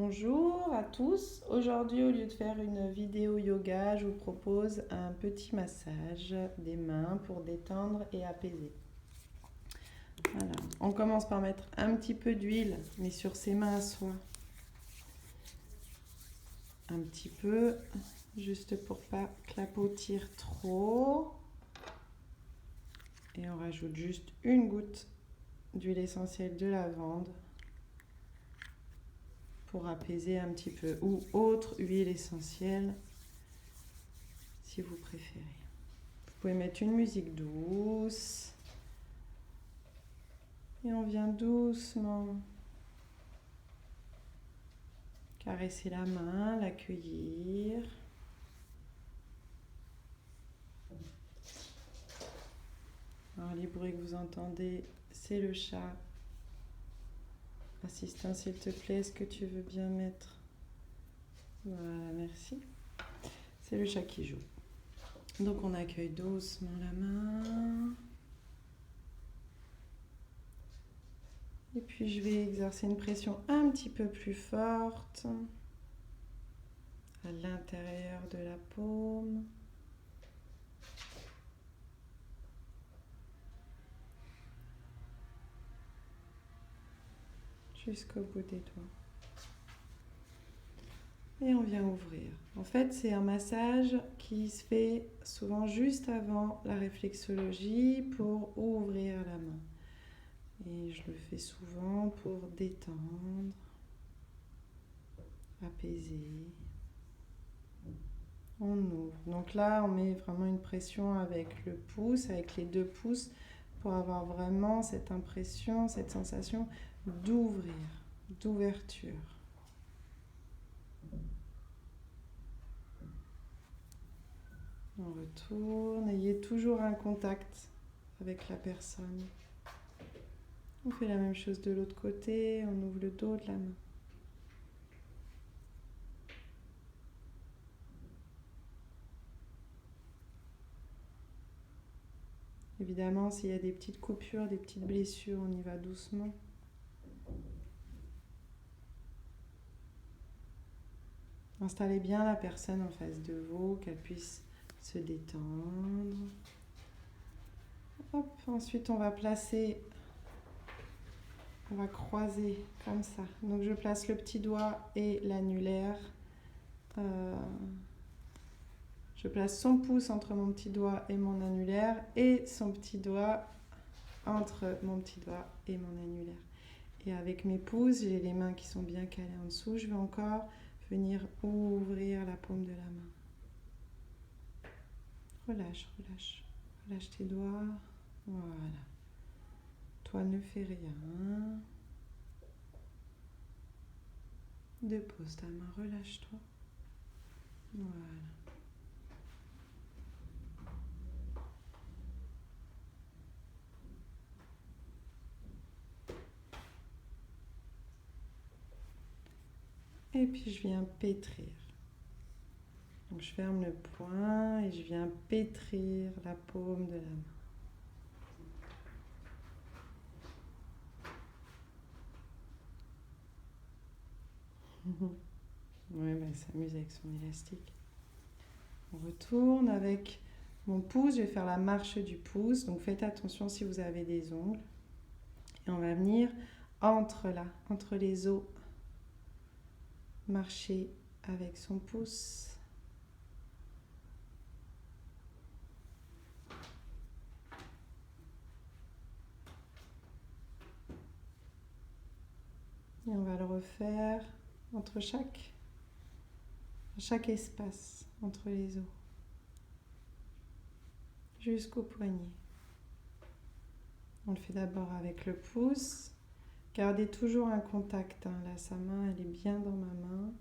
Bonjour à tous. Aujourd'hui, au lieu de faire une vidéo yoga, je vous propose un petit massage des mains pour détendre et apaiser. Voilà. On commence par mettre un petit peu d'huile, mais sur ses mains à soi. Un petit peu, juste pour pas clapotir trop. Et on rajoute juste une goutte d'huile essentielle de lavande pour apaiser un petit peu, ou autre huile essentielle si vous préférez. Vous pouvez mettre une musique douce et on vient doucement caresser la main, l'accueillir. Alors les bruits que vous entendez, c'est le chat. Assistant, s'il te plaît, est-ce que tu veux bien mettre? Voilà, merci. C'est le chat qui joue. Donc on accueille doucement la main. Et puis je vais exercer une pression un petit peu plus forte à l'intérieur de la paume. Jusqu'au bout des doigts. Et on vient ouvrir. En fait, c'est un massage qui se fait souvent juste avant la réflexologie pour ouvrir la main. Et je le fais souvent pour détendre, apaiser. On ouvre. Donc là, on met vraiment une pression avec le pouce, avec les deux pouces, pour avoir vraiment cette impression, cette sensation d'ouvrir, d'ouverture. On retourne, ayez toujours un contact avec la personne. On fait la même chose de l'autre côté, on ouvre le dos de la main. Évidemment, s'il y a des petites coupures, des petites blessures, on y va doucement. Installez bien la personne en face de vous, qu'elle puisse se détendre. Hop, ensuite on va placer, on va croiser comme ça. Donc je place le petit doigt et l'annulaire. Je place son pouce entre mon petit doigt et mon annulaire et son petit doigt entre mon petit doigt et mon annulaire. Et avec mes pouces, j'ai les mains qui sont bien calées en dessous. Je vais encore venir ouvrir la paume de la main. Relâche, relâche. Relâche tes doigts. Voilà. Toi, ne fais rien. Dépose ta main, relâche-toi. Voilà. Et puis je viens pétrir. Donc je ferme le poing et je viens pétrir la paume de la main. Oui, elle s'amuse avec son élastique. On retourne avec mon pouce, je vais faire la marche du pouce. Donc faites attention si vous avez des ongles. Et on va venir entre les os. Marcher avec son pouce. Et on va le refaire entre chaque espace entre les os. Jusqu'au poignet. On le fait d'abord avec le pouce. Gardez toujours un contact. Là, sa main, elle est bien dans ma main.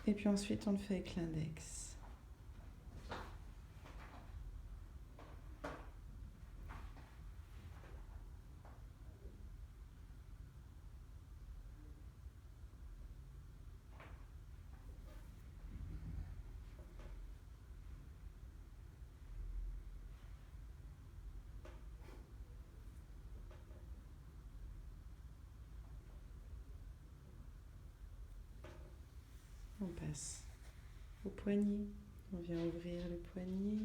Et puis ensuite, on le fait avec l'index. passe au poignet. On vient ouvrir le poignet.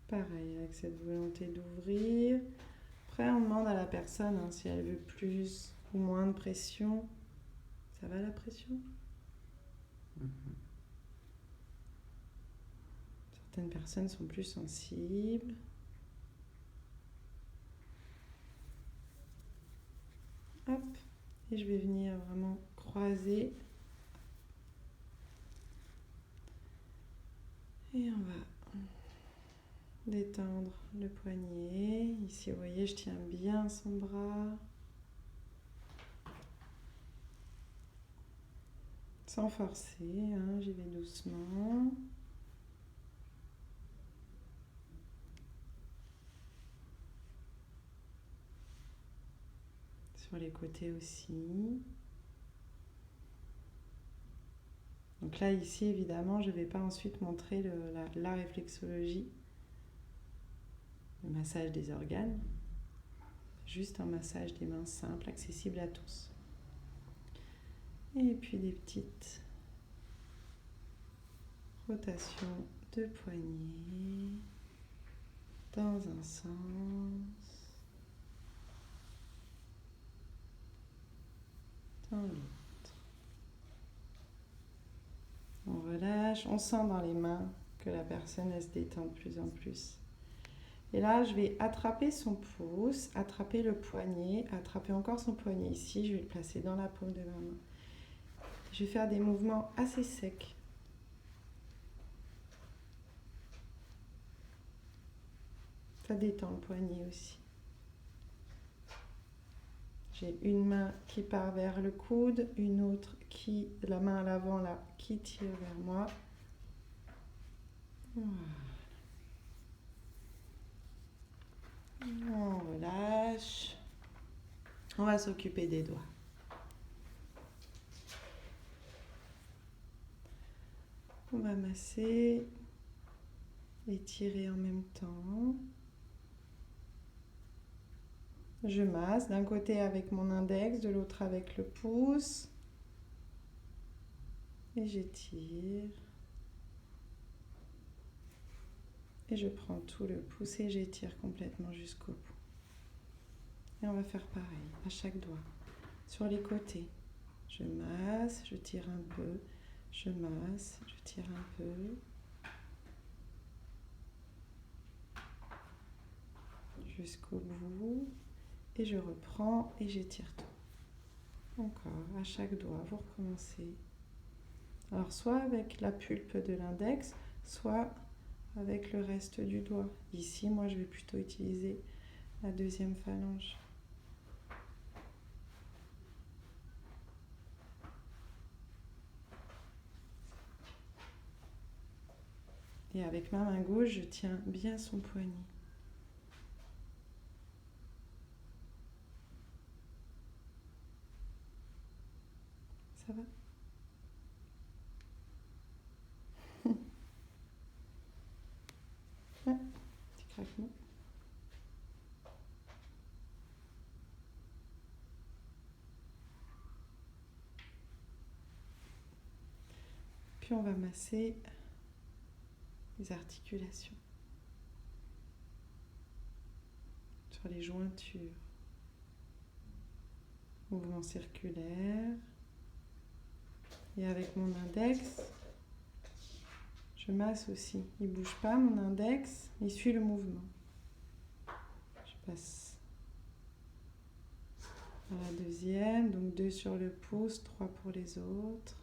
Pareil, avec cette volonté d'ouvrir. Après, on demande à la personne si elle veut plus ou moins de pression. Ça va la pression? Certaines personnes sont plus sensibles. Hop, et je vais venir vraiment croiser. Et on va détendre le poignet. Ici, vous voyez, je tiens bien son bras. Sans forcer, j'y vais doucement. Sur les côtés aussi. Donc là, ici, évidemment, je ne vais pas ensuite montrer la réflexologie, le massage des organes. Juste un massage des mains simple, accessible à tous. Et puis des petites rotations de poignets dans un sens, dans l'autre. On relâche, on sent dans les mains que la personne elle se détend de plus en plus. Et là, je vais attraper son pouce, attraper le poignet, attraper encore son poignet ici, je vais le placer dans la paume de ma main. Je vais faire des mouvements assez secs. Ça détend le poignet aussi. J'ai une main qui part vers le coude, une autre qui, la main à l'avant là, qui tire vers moi. Voilà. On relâche. On va s'occuper des doigts. On va masser et tirer en même temps. Je masse d'un côté avec mon index, de l'autre avec le pouce. Et j'étire. Et je prends tout le pouce et j'étire complètement jusqu'au bout. Et on va faire pareil à chaque doigt. Sur les côtés, je masse, je tire un peu, je masse, je tire un peu. Jusqu'au bout. Et je reprends et j'étire tout. Encore, à chaque doigt, vous recommencez. Alors, soit avec la pulpe de l'index, soit avec le reste du doigt. Ici, moi, je vais plutôt utiliser la deuxième phalange. Et avec ma main gauche, je tiens bien son poignet. Ça va? Ouais, petit craquement. Puis on va masser les articulations sur les jointures. Mouvement circulaire. Et avec mon index, je masse aussi. Il ne bouge pas, mon index, il suit le mouvement. Je passe à la deuxième, donc 2 sur le pouce, 3 pour les autres.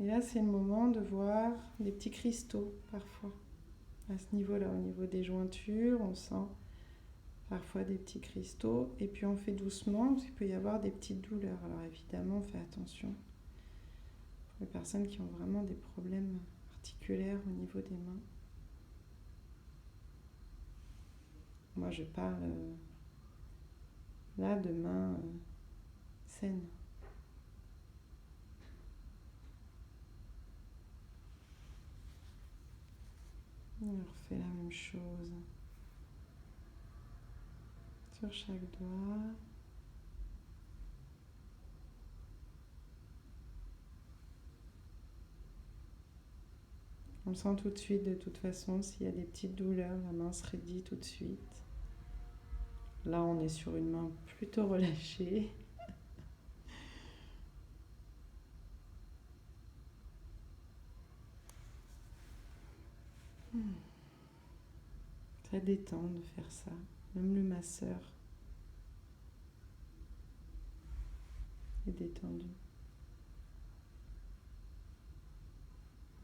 Et là, c'est le moment de voir des petits cristaux, parfois. À ce niveau-là, au niveau des jointures, on sent parfois des petits cristaux. Et puis on fait doucement, parce qu'il peut y avoir des petites douleurs. Alors évidemment, on fait attention. Pour les personnes qui ont vraiment des problèmes articulaires au niveau des mains. Moi, je parle là de mains saines. On refait la même chose sur chaque doigt. On le sent tout de suite, de toute façon, s'il y a des petites douleurs, la main se raidit tout de suite. Là, on est sur une main plutôt relâchée. Très détend de faire ça, même le masseur est détendu.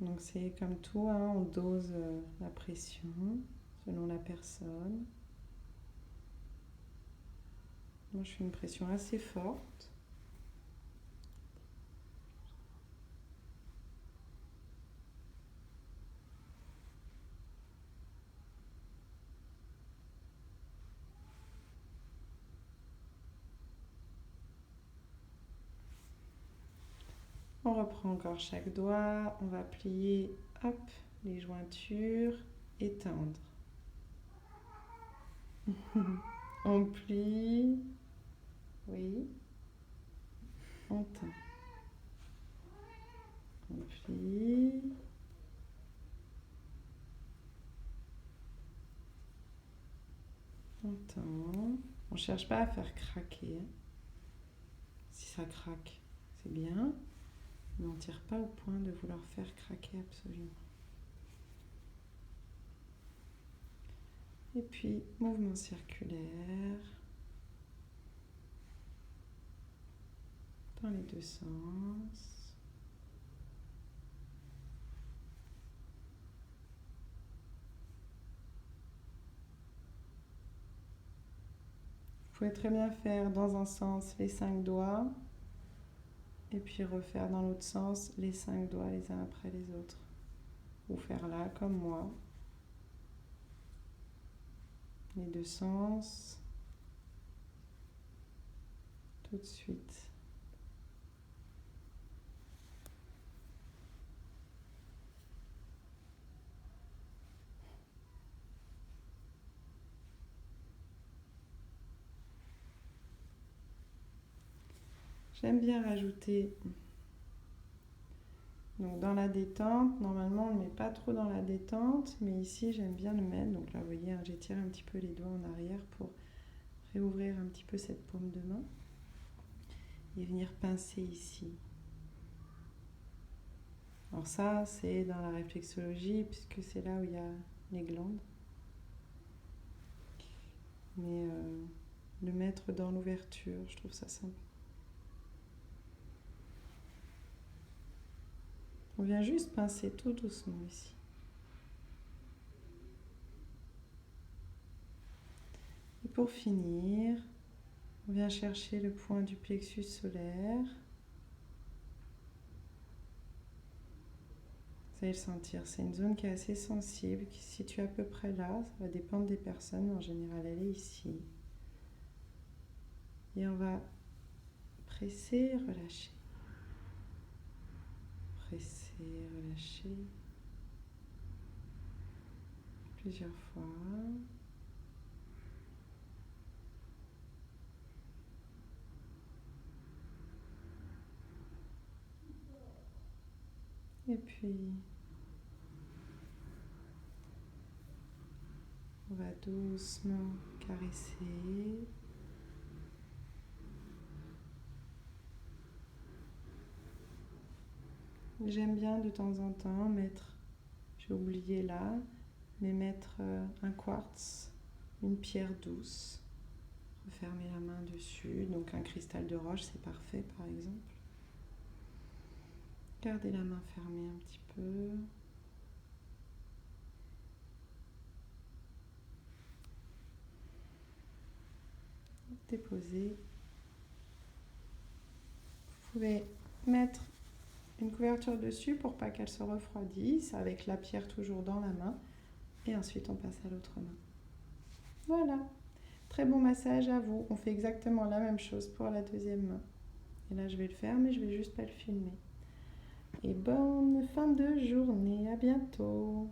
Donc c'est comme tout, hein, on dose la pression selon la personne. Moi je fais une pression assez forte. On reprend encore chaque doigt, on va plier, hop, les jointures et tendre. On plie, oui, on tend. On plie, on tend. On ne cherche pas à faire craquer. Si ça craque, c'est bien. Mais on ne tire pas au point de vouloir faire craquer absolument. Et puis, mouvement circulaire dans les deux sens. Vous pouvez très bien faire dans un sens les 5 doigts et puis refaire dans l'autre sens les 5 doigts les uns après les autres. Ou faire là comme moi. Les deux sens. Tout de suite. J'aime bien rajouter, donc dans la détente, normalement on ne le met pas trop dans la détente, mais ici j'aime bien le mettre, donc là vous voyez, hein, j'étire un petit peu les doigts en arrière pour réouvrir un petit peu cette paume de main et venir pincer ici. Alors ça c'est dans la réflexologie puisque c'est là où il y a les glandes, mais le mettre dans l'ouverture, je trouve ça sympa. On vient juste pincer tout doucement ici. Et pour finir, on vient chercher le point du plexus solaire. Vous allez le sentir, c'est une zone qui est assez sensible, qui se situe à peu près là. Ça va dépendre des personnes, mais en général elle est ici. Et on va presser, relâcher. Presser, relâcher. Plusieurs fois. Et puis, on va doucement caresser. J'aime bien de temps en temps mettre, j'ai oublié là, mais mettre un quartz, une pierre douce. Refermer la main dessus, donc un cristal de roche, c'est parfait par exemple. Gardez la main fermée un petit peu. Déposez. Vous pouvez mettre une couverture dessus pour pas qu'elle se refroidisse, avec la pierre toujours dans la main. Et ensuite on passe à l'autre main. Voilà. Très bon massage à vous. On fait exactement la même chose pour la deuxième main. Et là je vais le faire, mais je vais juste pas le filmer. Et bonne fin de journée. À bientôt.